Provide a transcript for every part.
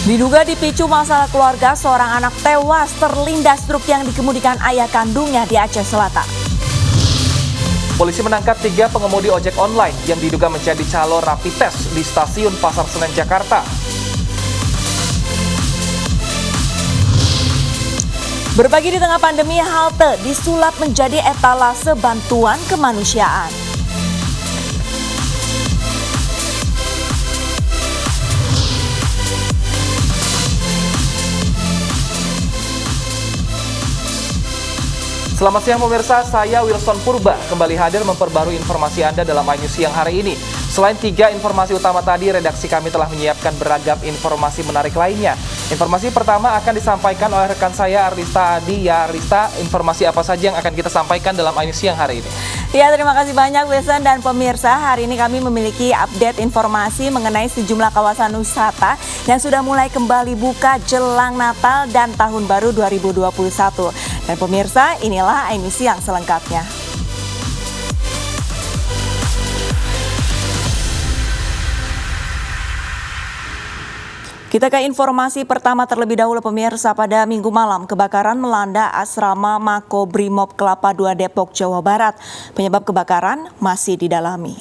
Diduga dipicu masalah keluarga, seorang anak tewas terlindas truk yang dikemudikan ayah kandungnya di Aceh Selatan. Polisi menangkap 3 pengemudi ojek online yang diduga menjadi calo rapid test di stasiun Pasar Senen, Jakarta. Berbagi di tengah pandemi, halte disulap menjadi etalase bantuan kemanusiaan. Selamat siang pemirsa, saya Wilson Purba kembali hadir memperbarui informasi Anda dalam iNews siang hari ini. Selain 3 informasi utama tadi, redaksi kami telah menyiapkan beragam informasi menarik lainnya. Informasi pertama akan disampaikan oleh rekan saya Arlista Adi. Ya Arlista, informasi apa saja yang akan kita sampaikan dalam iNews siang hari ini? Ya, terima kasih banyak Wilson dan pemirsa. Hari ini kami memiliki update informasi mengenai sejumlah kawasan wisata yang sudah mulai kembali buka jelang Natal dan Tahun Baru 2021. Dan pemirsa, inilah iNews yang selengkapnya. Kita ke informasi pertama terlebih dahulu pemirsa. Pada Minggu malam kebakaran melanda asrama Makobrimob Kelapa II Depok, Jawa Barat. Penyebab kebakaran masih didalami.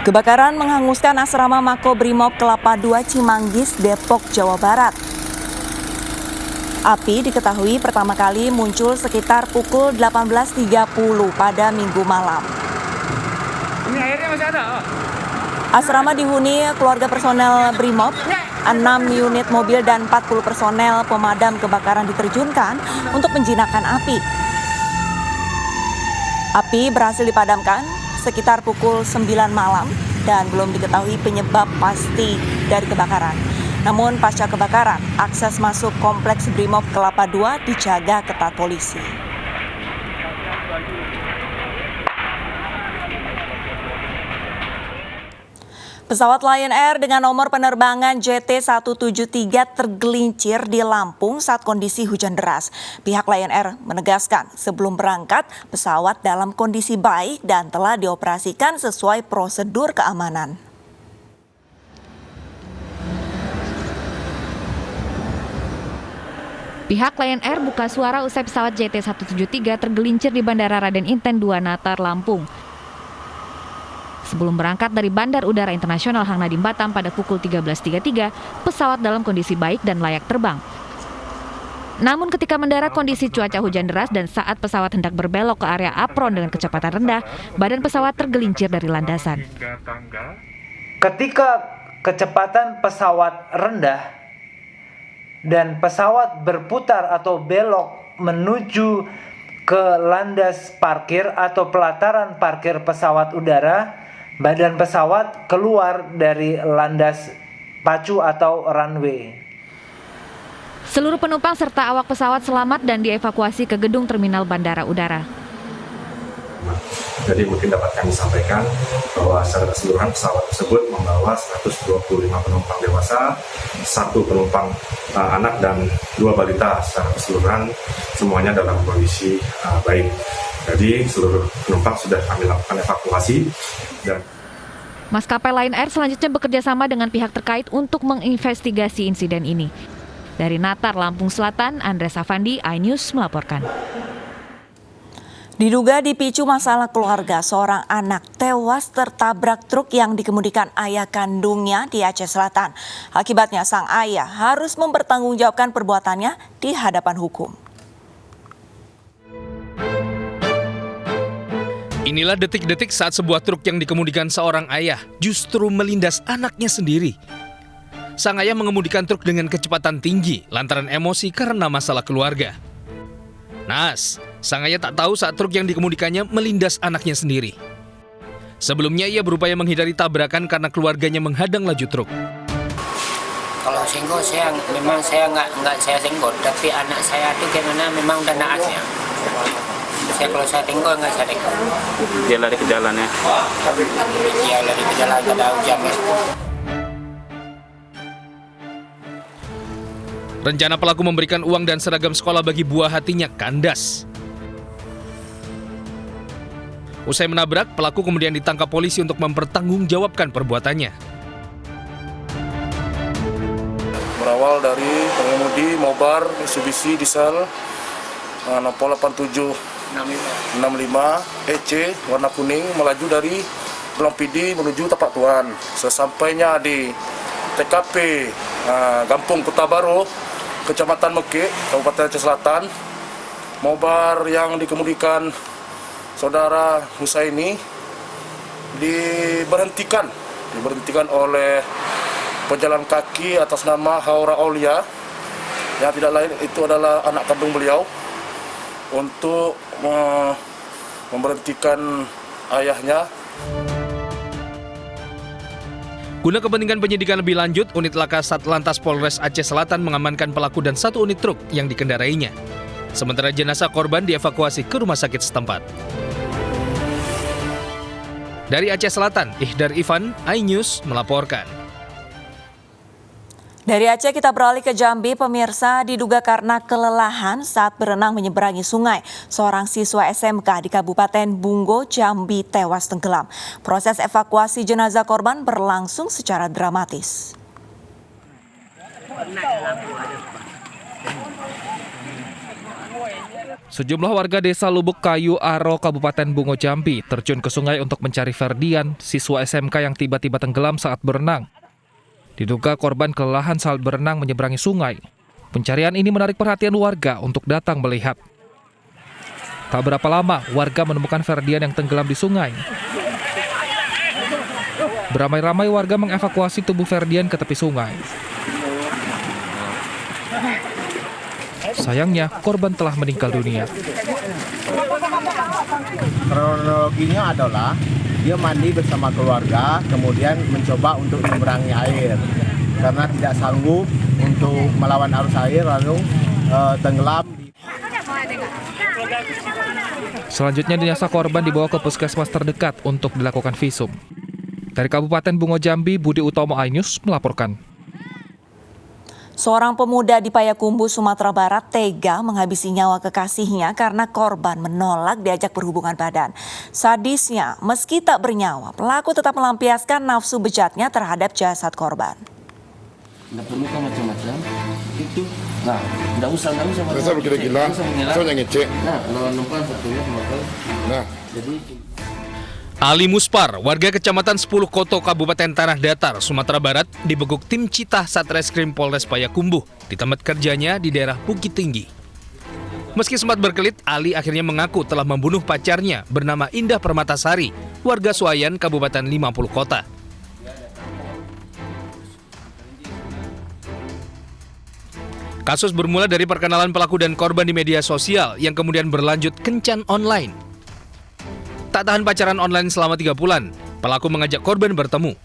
Kebakaran menghanguskan asrama Makobrimob Kelapa II Cimanggis, Depok, Jawa Barat. Api diketahui pertama kali muncul sekitar pukul 18.30 pada Minggu malam. Ini airnya masih ada. Asrama dihuni keluarga personel Brimob, 6 unit mobil dan 40 personel pemadam kebakaran diterjunkan untuk menjinakkan api. Api berhasil dipadamkan sekitar pukul 9 malam dan belum diketahui penyebab pasti dari kebakaran. Namun pasca kebakaran, akses masuk kompleks Brimob Kelapa II dijaga ketat polisi. Pesawat Lion Air dengan nomor penerbangan JT173 tergelincir di Lampung saat kondisi hujan deras. Pihak Lion Air menegaskan sebelum berangkat pesawat dalam kondisi baik dan telah dioperasikan sesuai prosedur keamanan. Pihak Lion Air buka suara usai pesawat JT173 tergelincir di Bandara Raden Inten 2 Natar, Lampung. Sebelum berangkat dari Bandar Udara Internasional Hang Nadiem Batam pada pukul 13.33, pesawat dalam kondisi baik dan layak terbang. Namun ketika mendarat kondisi cuaca hujan deras dan saat pesawat hendak berbelok ke area apron dengan kecepatan rendah, badan pesawat tergelincir dari landasan. Ketika kecepatan pesawat rendah dan pesawat berputar atau belok menuju ke landas parkir atau pelataran parkir pesawat udara, badan pesawat keluar dari landas pacu atau runway. Seluruh penumpang serta awak pesawat selamat dan dievakuasi ke gedung terminal bandara udara. Jadi mungkin dapat kami sampaikan bahwa secara keseluruhan pesawat tersebut membawa 125 penumpang dewasa, 1 penumpang anak dan 2 balita. Secara keseluruhan semuanya dalam kondisi baik. Jadi seluruh penumpang sudah kami lakukan evakuasi. Maskapai Lion Air selanjutnya bekerja sama dengan pihak terkait untuk menginvestigasi insiden ini. Dari Natar, Lampung Selatan, Andres Afandi, iNews melaporkan. Diduga dipicu masalah keluarga, seorang anak tewas tertabrak truk yang dikemudikan ayah kandungnya di Aceh Selatan. Akibatnya sang ayah harus mempertanggungjawabkan perbuatannya di hadapan hukum. Inilah detik-detik saat sebuah truk yang dikemudikan seorang ayah justru melindas anaknya sendiri. Sang ayah mengemudikan truk dengan kecepatan tinggi lantaran emosi karena masalah keluarga. Naas, sang ayah tak tahu saat truk yang dikemudikannya melindas anaknya sendiri. Sebelumnya ia berupaya menghindari tabrakan karena keluarganya menghadang laju truk. Kalau senggol saya nggak saya senggol, tapi anak saya itu gimana memang udah naasnya. Kalau saya tenggol nggak saya tenggol. Dia lari ke jalan ya? Iya lari ke jalan, ada hujan ya. Rencana pelaku memberikan uang dan seragam sekolah bagi buah hatinya kandas. Usai menabrak, pelaku kemudian ditangkap polisi untuk mempertanggungjawabkan perbuatannya. Berawal dari pengemudi Mobar Mitsubishi diesel nomor 8765 EC warna kuning melaju dari Pulau Pidi menuju Tapak Tuan. Sesampainya di TKP Gampung Kota Baru, Kecamatan Mekik, Kabupaten Aceh Selatan, Mobar yang dikemudikan Saudara Husaini diberhentikan oleh pejalan kaki atas nama Haura Aulia, yang tidak lain itu adalah anak kandung beliau, untuk memberhentikan ayahnya. Guna kepentingan penyidikan lebih lanjut, unit laka Satlantas Polres Aceh Selatan mengamankan pelaku dan 1 unit truk yang dikendarainya. Sementara jenazah korban dievakuasi ke rumah sakit setempat. Dari Aceh Selatan, Ihdar Ivan, iNews melaporkan. Dari Aceh kita beralih ke Jambi, pemirsa. Diduga karena kelelahan saat berenang menyeberangi sungai, seorang siswa SMK di Kabupaten Bungo, Jambi tewas tenggelam. Proses evakuasi jenazah korban berlangsung secara dramatis. Sejumlah warga desa Lubuk Kayu Aro, Kabupaten Bungo, Jambi terjun ke sungai untuk mencari Ferdian, siswa SMK yang tiba-tiba tenggelam saat berenang. Diduga korban kelelahan saat berenang menyeberangi sungai. Pencarian ini menarik perhatian warga untuk datang melihat. Tak berapa lama, warga menemukan Ferdian yang tenggelam di sungai. Beramai-ramai warga mengevakuasi tubuh Ferdian ke tepi sungai. Sayangnya, korban telah meninggal dunia. Kronologinya adalah dia mandi bersama keluarga, kemudian mencoba untuk menyeberangi air. Karena tidak sanggup untuk melawan arus air, lalu tenggelam. Selanjutnya jenazah korban dibawa ke puskesmas terdekat untuk dilakukan visum. Dari Kabupaten Bungo, Jambi, Budi Utomo, iNews melaporkan. Seorang pemuda di Payakumbuh, Sumatera Barat tega menghabisi nyawa kekasihnya karena korban menolak diajak berhubungan badan. Sadisnya, meski tak bernyawa, pelaku tetap melampiaskan nafsu bejatnya terhadap jasad korban. Nggak perlu kan macam-macam itu. Nah, nggak usah masa begitu gila, soalnya ngecek. Nah, lawan numpang satunya makal. Nah, jadi Ali Muspar, warga Kecamatan 10 Koto, Kabupaten Tanah Datar, Sumatera Barat, dibekuk tim Citah Satreskrim Polres Payakumbuh di tempat kerjanya di daerah Bukit Tinggi. Meski sempat berkelit, Ali akhirnya mengaku telah membunuh pacarnya bernama Indah Permatasari, warga Suayan, Kabupaten 50 Kota. Kasus bermula dari perkenalan pelaku dan korban di media sosial yang kemudian berlanjut kencan online. Tak tahan pacaran online selama 3 bulan, pelaku mengajak korban bertemu.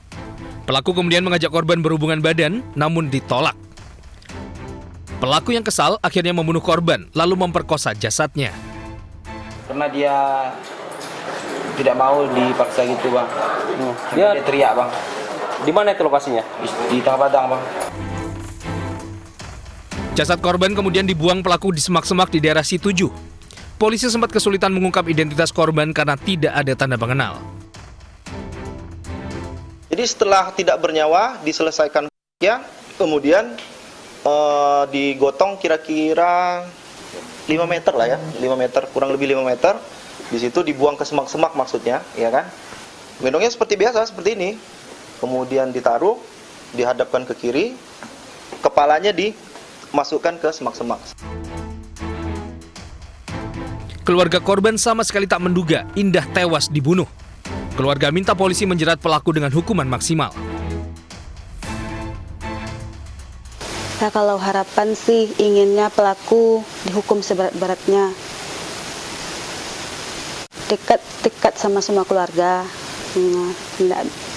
Pelaku kemudian mengajak korban berhubungan badan, namun ditolak. Pelaku yang kesal akhirnya membunuh korban, lalu memperkosa jasadnya. Karena dia tidak mau dipaksa gitu, Bang. Dia teriak, Bang. Di mana itu lokasinya? Di Tengah Padang, Bang. Jasad korban kemudian dibuang pelaku di semak-semak di daerah Situju. Polisi sempat kesulitan mengungkap identitas korban karena tidak ada tanda pengenal. Jadi setelah tidak bernyawa diselesaikan ya, kemudian digotong kira-kira 5 meter lah ya, 5 meter, kurang lebih 5 meter. Di situ dibuang ke semak-semak maksudnya, ya kan? Gendongnya seperti biasa, seperti ini. Kemudian ditaruh, dihadapkan ke kiri, kepalanya dimasukkan ke semak-semak. Keluarga korban sama sekali tak menduga Indah tewas dibunuh. Keluarga minta polisi menjerat pelaku dengan hukuman maksimal. Ya, kalau harapan sih inginnya pelaku dihukum seberat-beratnya. Dekat sama semua keluarga,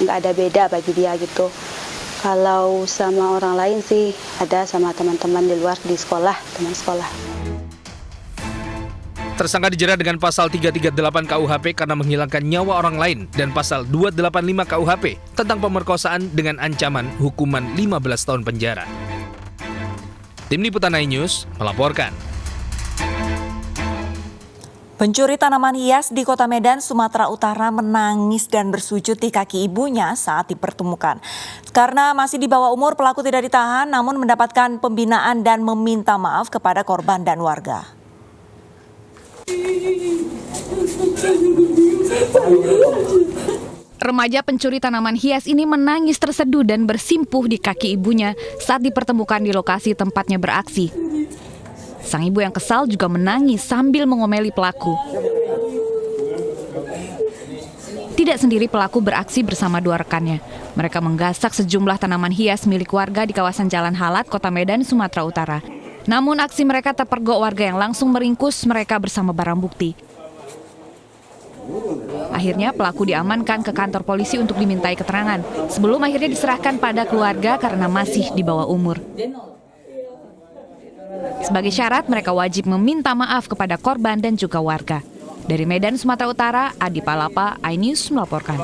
nggak ada beda bagi dia gitu. Kalau sama orang lain sih ada sama teman-teman di luar di sekolah, teman sekolah. Tersangka dijerat dengan pasal 338 KUHP karena menghilangkan nyawa orang lain dan pasal 285 KUHP tentang pemerkosaan dengan ancaman hukuman 15 tahun penjara. Tim Liputan iNews melaporkan. Pencuri tanaman hias di Kota Medan, Sumatera Utara menangis dan bersujud di kaki ibunya saat dipertemukan. Karena masih di bawah umur, pelaku tidak ditahan namun mendapatkan pembinaan dan meminta maaf kepada korban dan warga. Remaja pencuri tanaman hias ini menangis terseduh dan bersimpuh di kaki ibunya saat dipertemukan di lokasi tempatnya beraksi. Sang ibu yang kesal juga menangis sambil mengomeli pelaku. Tidak sendiri pelaku beraksi bersama dua rekannya. Mereka menggasak sejumlah tanaman hias milik warga di kawasan Jalan Halat, Kota Medan, Sumatera Utara. Namun aksi mereka terpergok warga yang langsung meringkus mereka bersama barang bukti. Akhirnya pelaku diamankan ke kantor polisi untuk dimintai keterangan, sebelum akhirnya diserahkan pada keluarga karena masih di bawah umur. Sebagai syarat, mereka wajib meminta maaf kepada korban dan juga warga. Dari Medan, Sumatera Utara, Adi Palapa, iNews melaporkan.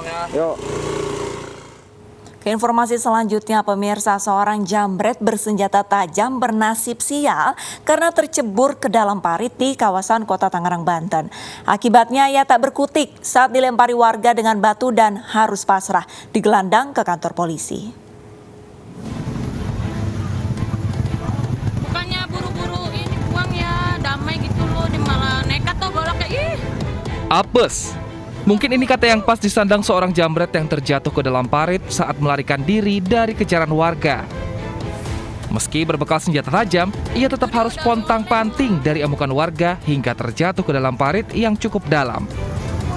Ke informasi selanjutnya, pemirsa, seorang jambret bersenjata tajam bernasib sial karena tercebur ke dalam parit di kawasan Kota Tangerang, Banten. Akibatnya ia tak berkutik saat dilempari warga dengan batu dan harus pasrah digelandang ke kantor polisi. Bukannya buru-buru ini buang ya, damai gitu loh, di malah nekat tuh goloknya. Apes. Mungkin ini kata yang pas disandang seorang jambret yang terjatuh ke dalam parit saat melarikan diri dari kejaran warga. Meski berbekal senjata tajam, ia tetap harus pontang-panting dari amukan warga hingga terjatuh ke dalam parit yang cukup dalam.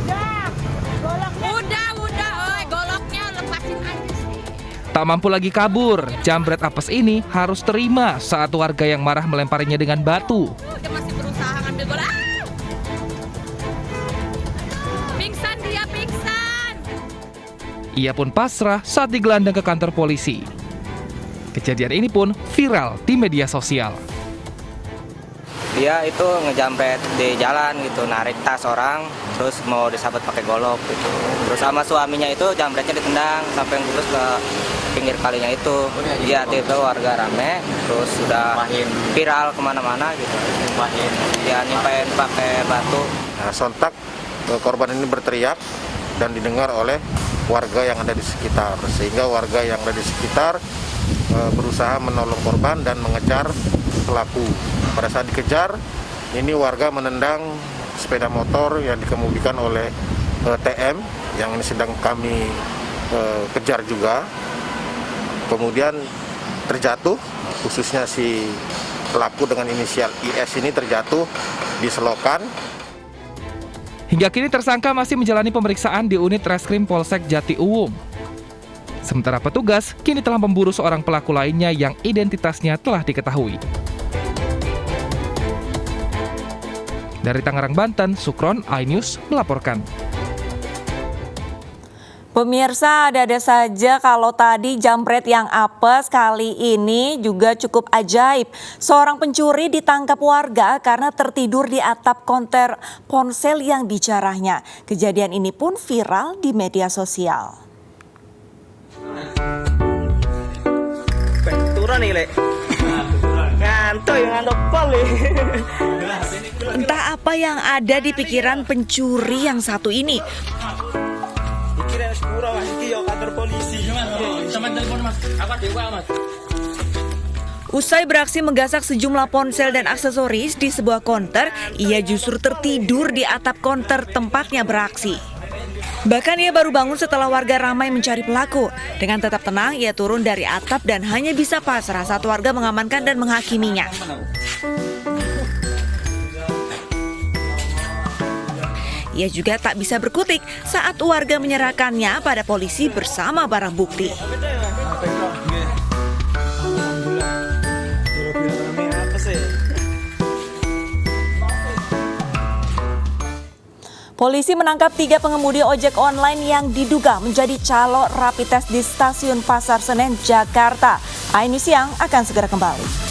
Udah, goloknya lepasin aja sih. Tak mampu lagi kabur, jambret apes ini harus terima saat warga yang marah melemparinya dengan batu. Dia masih berusaha ngambil golok. Pingsan. Ia pun pasrah saat digelandang ke kantor polisi. Kejadian ini pun viral di media sosial. Dia itu ngejambret di jalan gitu, narik tas orang, terus mau disabet pakai golok gitu. Terus sama suaminya itu jambretnya ditendang sampai ngurus ke pinggir kalinya itu. Dia itu warga rame, terus sudah viral kemana-mana gitu. Dia nyimpain pakai batu. Nah, sontak korban ini berteriak dan didengar oleh warga yang ada di sekitar, sehingga warga yang ada di sekitar berusaha menolong korban dan mengejar pelaku. Pada saat dikejar, ini warga menendang sepeda motor yang dikemudikan oleh TM yang ini sedang kami kejar juga. Kemudian terjatuh, khususnya si pelaku dengan inisial IS ini terjatuh di selokan. Hingga kini tersangka masih menjalani pemeriksaan di unit Reskrim Polsek Jatiuwung. Sementara petugas kini telah memburu seorang pelaku lainnya yang identitasnya telah diketahui. Dari Tangerang, Banten, Sukron, iNews melaporkan. Pemirsa, ada saja kalau tadi jambret yang apes, kali ini juga cukup ajaib. Seorang pencuri ditangkap warga karena tertidur di atap konter ponsel yang dijarahnya. Kejadian ini pun viral di media sosial. Turun nih, Le. Ngantuk yang Entah apa yang ada di pikiran pencuri yang satu ini. Usai beraksi menggasak sejumlah ponsel dan aksesoris di sebuah konter, ia justru tertidur di atap konter tempatnya beraksi. Bahkan ia baru bangun setelah warga ramai mencari pelaku. Dengan tetap tenang, ia turun dari atap dan hanya bisa pasrah saat warga mengamankan dan menghakiminya. Ia juga tak bisa berkutik saat warga menyerahkannya pada polisi bersama barang bukti. Polisi menangkap 3 pengemudi ojek online yang diduga menjadi calo rapid test di stasiun Pasar Senen, Jakarta. iNews Siang akan segera kembali.